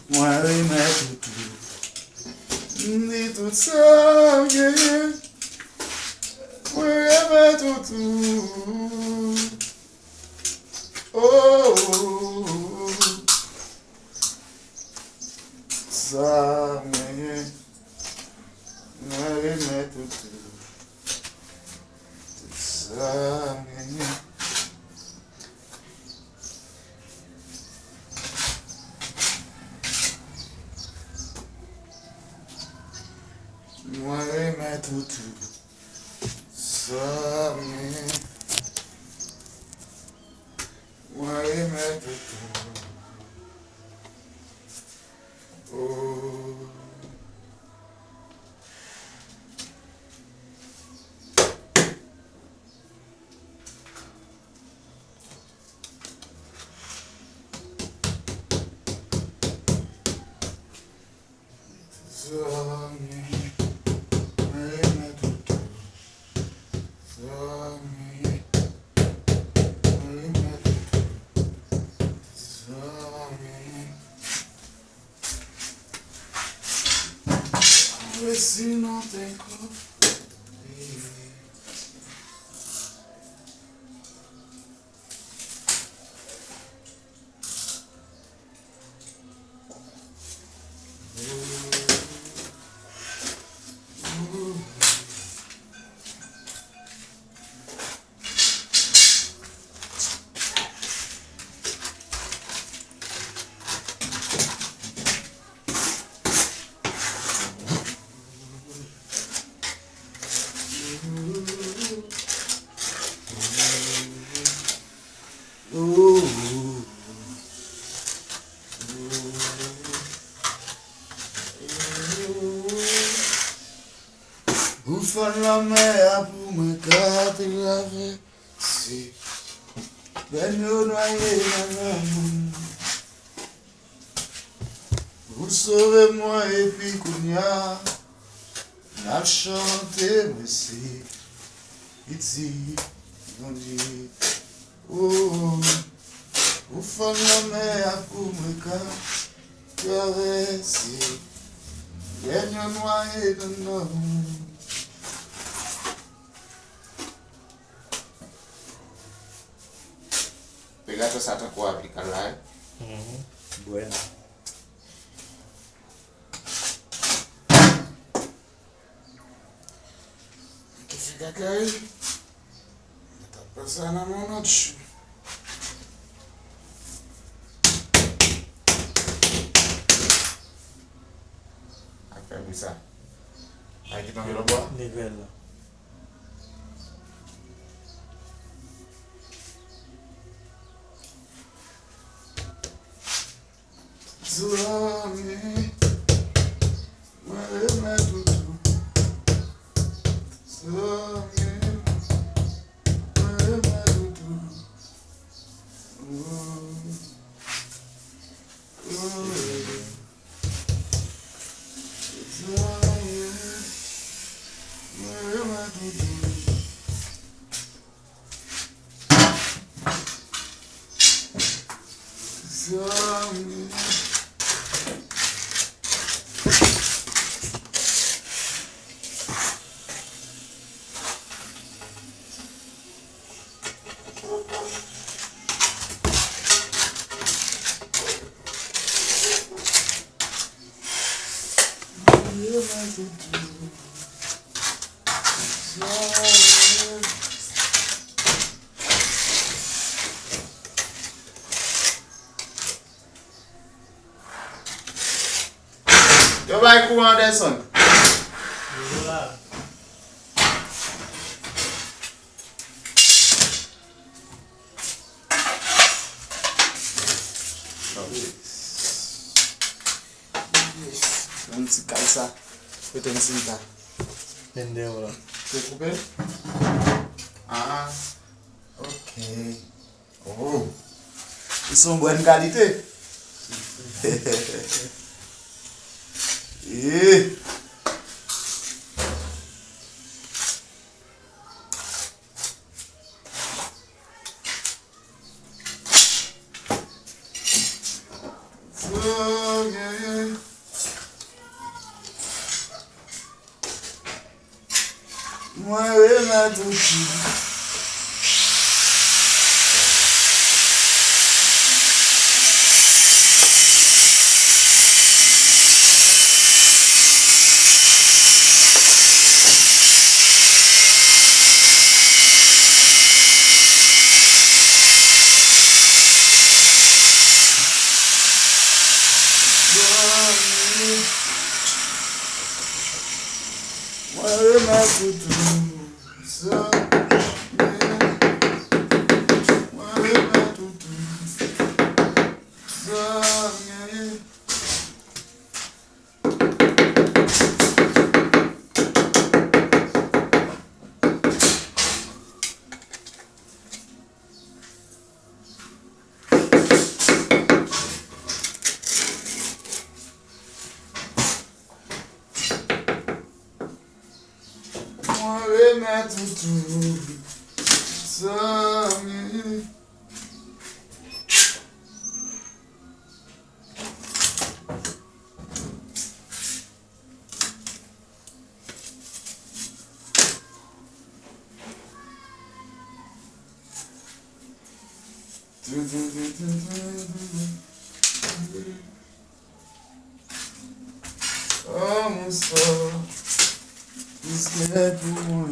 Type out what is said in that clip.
moi remets tout. Dis tout ça, yeah. Moi remets tout. Oh, ça, yeah. Moi remets tout. Tout ça, yeah. Moi remets tout. Ça, yeah. Moi remets tout. Oh. Se não tem cor. Vous faites la mer pour me garder la vie. Si, ben nous noyer dans l'amour. Vous sauvez-moi et puis Kounia, n'a chanté, mais si, ici, mon Dieu. Oh, vous faites la mer pour me caresser. Ben nous noyer dans l'amour. Pegato sa atakuwa aplicarla, Bueno. que fica aí. Tá passando a mão no chão. Apa bisa? Aí kita ambil buah. Nivel. Zoe, mueve tudo. Zoe, mueve tudo. Yo vai com o Anderson. Vamos lá. Vamos se calçar. Eu tenho que sentar. Entendeu, lá. Você comer? Ah, ok. Oh, ils sont bonne qualité. Et Moi, et ma douce. Moi, et ma douce. Moi, et ma douce. Moi, et ma douce. Oh mon sort, qu'est-ce qu'il y a pour moi?